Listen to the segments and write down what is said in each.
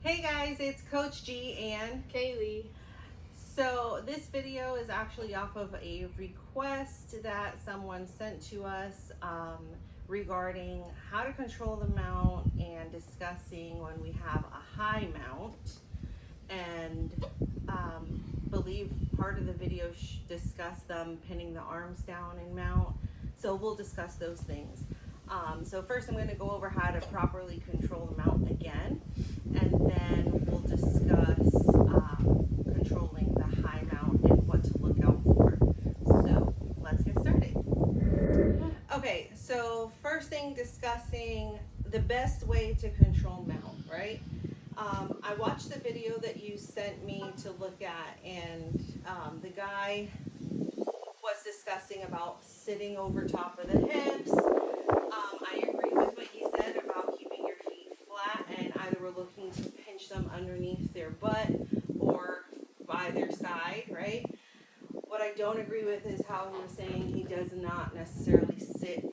Hey guys, it's Coach G and Kaylee. So this video is actually off of a request that someone sent to us regarding how to control the mount and discussing when we have a high mount, and believe part of the video discuss them pinning the arms down in mount. So we'll discuss those things. So first I'm going to go over how to properly control the mount again, and then we'll discuss controlling the high mount and what to look out for. So let's get started. Okay, so first thing, discussing the best way to control mount, right? I watched the video that you sent me to look at, and the guy was discussing about sitting over top of the hips. I agree with what he said about keeping your feet flat, and either we're looking to pinch them underneath their butt or by their side, right? What I don't agree with is how he was saying he does not necessarily sit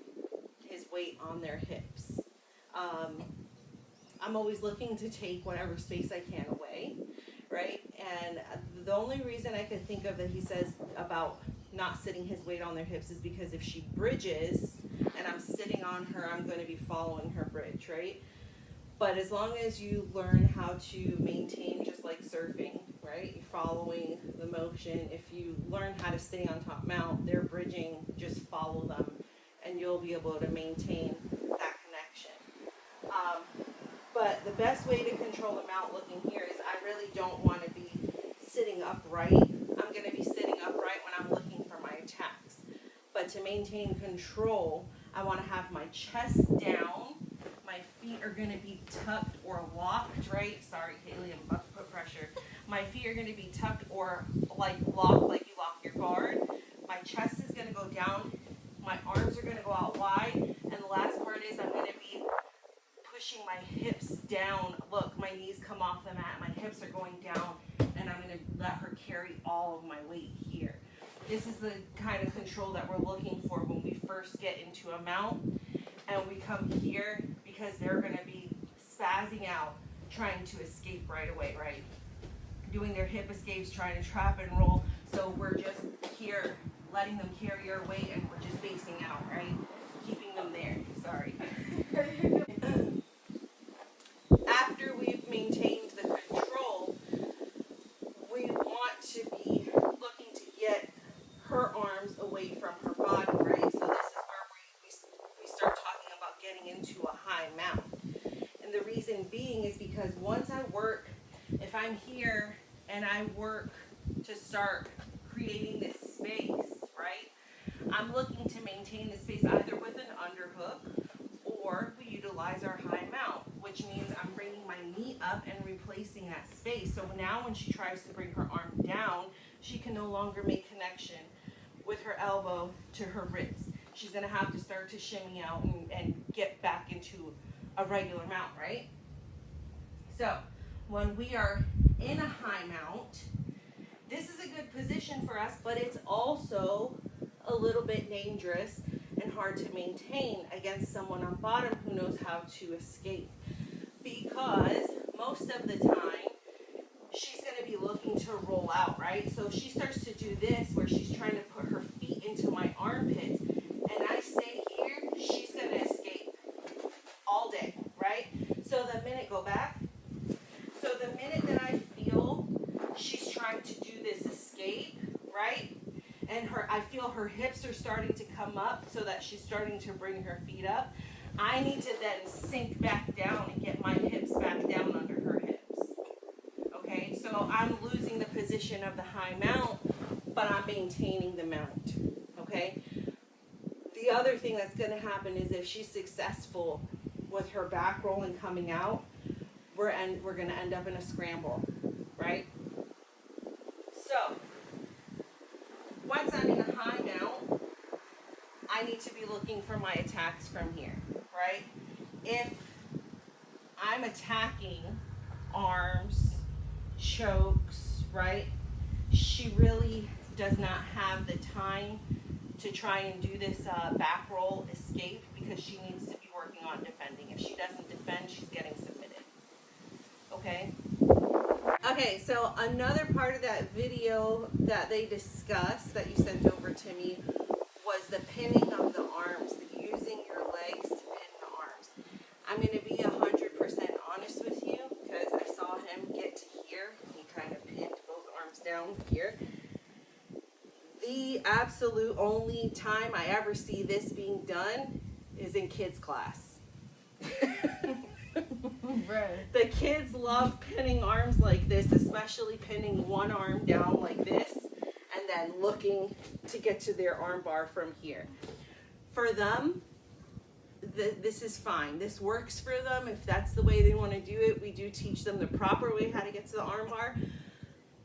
his weight on their hips. I'm always looking to take whatever space I can away, right? And the only reason I can think of that he says about not sitting his weight on their hips is because if she bridges and I'm sitting on her, I'm going to be following her bridge, right? But as long as you learn how to maintain, just like surfing, right? You're following the motion. If you learn how to stay on top mount, they're bridging, just follow them, and you'll be able to maintain that connection. But the best way to control the mount looking here is I really don't want to be sitting upright. I'm going to be sitting upright when I'm looking for my attacks. But to maintain control, I want to have my chest down. My feet are going to be tucked or locked, right? Sorry, Haley, I'm about to put pressure. My feet are going to be tucked or like locked, like you lock your guard. My chest is going to go down. My arms are going to go out wide. And the last part is I'm going to be pushing my hips down. Look, my knees come off the mat. My hips are going down, and I'm going to let her carry all of my weight here. This is the kind of control that we're looking for when we first get into a mount and we come here, because they're going to be spazzing out, trying to escape right away, right? Doing their hip escapes, trying to trap and roll. So we're just here letting them carry our weight, and we're just facing out, right? Keeping them there. Sorry. After we've maintained the control, we want to be looking to get her arms away from her body, right? So this is where we start talking about getting into a high mount. And the reason being is because once I work, if I'm here and I work to start creating this space, right? I'm looking to maintain the space either with an underhook, or we utilize our high mount, which means I'm bringing my knee up and replacing that space. So now when she tries to bring her arm down, she can no longer make connection with her elbow to her ribs. She's going to have to start to shimmy out and get back into a regular mount, right? So when we are in a high mount, this is a good position for us, but it's also a little bit dangerous and hard to maintain against someone on bottom who knows how to escape, because most of the time she's going to be looking to roll out, right? So if she starts to do this where she's trying to put her feet into my armpits and I stay here, she's going to escape all day, right? So the minute, go back. So the minute that I feel she's trying to do this escape, right? And I feel her hips are starting to come up so that she's starting to bring her feet up, I need to then sink back down and get my hips back down under her hips. Okay, so I'm losing the position of the high mount, but I'm maintaining the mount. Okay, the other thing that's going to happen is if she's successful with her back roll and coming out, we're going to end up in a scramble, right? So once I'm in a high mount, I need to be looking for my attacks from here, right? If I'm attacking arms, chokes, right? She really does not have the time to try and do this back roll escape, because she needs to be working on defending. If she doesn't defend, she's getting submitted. Okay? Okay, so another part of that video that they discussed that you sent over to me was the pinning of the arms, using your legs to pin the arms. I'm going to be 100% honest with you because I saw him get to here. He kind of pinned both arms down here. The absolute only time I ever see this being done is in kids' class. The kids love pinning arms like this, especially pinning one arm down like this and then looking to get to their arm bar from here. For them, this is fine. This works for them. If that's the way they want to do it, we do teach them the proper way how to get to the arm bar.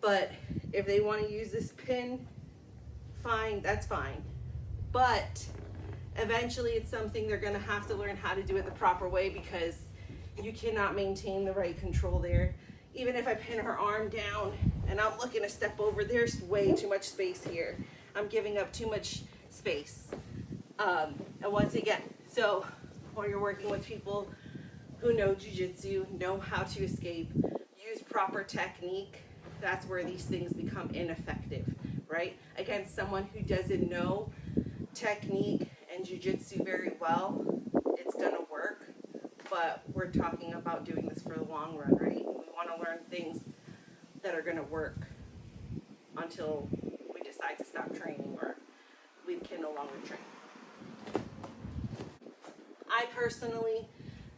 But if they want to use this pin, fine, that's fine. But eventually it's something they're going to have to learn how to do it the proper way, because you cannot maintain the right control there. Even if I pin her arm down and I'm looking to step over, there's way too much space here. I'm giving up too much space. And once again, so when you're working with people who know Jiu-Jitsu, know how to escape, use proper technique, that's where these things become ineffective, right? Against someone who doesn't know technique and Jiu-Jitsu very well, it's gonna work. But we're talking about doing this for the long run, right? We want to learn things that are going to work until we decide to stop training or we can no longer train. I personally,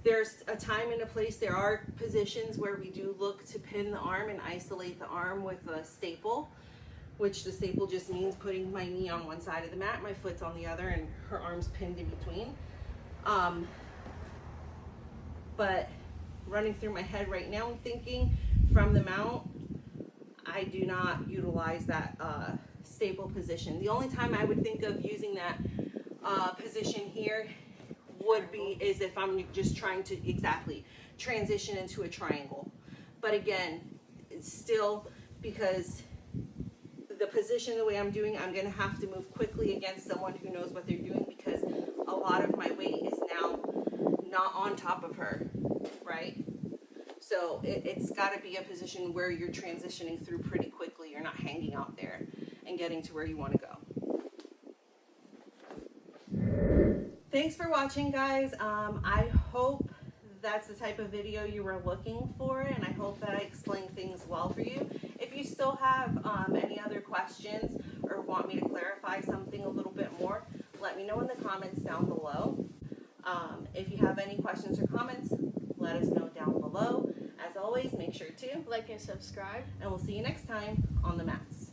there's a time and a place, there are positions where we do look to pin the arm and isolate the arm with a staple, which the staple just means putting my knee on one side of the mat, my foot's on the other, and her arm's pinned in between. But running through my head right now, I'm thinking from the mount, I do not utilize that staple position. The only time I would think of using that position here would be is if I'm just trying to transition into a triangle. But again, it's still, because the position, the way I'm doing, I'm going to have to move quickly against someone who knows what they're doing, because a lot of my weight is now not on top of her, right? So it's got to be a position where you're transitioning through pretty quickly. You're not hanging out there and getting to where you want to go. Thanks for watching, guys. I hope that's the type of video you were looking for, and I hope that I explained things well for you. If you still have any other questions or want me to clarify something a little bit more, let me know in the comments down below. If you have any questions or comments, let us know down below. As always, make sure to like and subscribe, and we'll see you next time on the mats.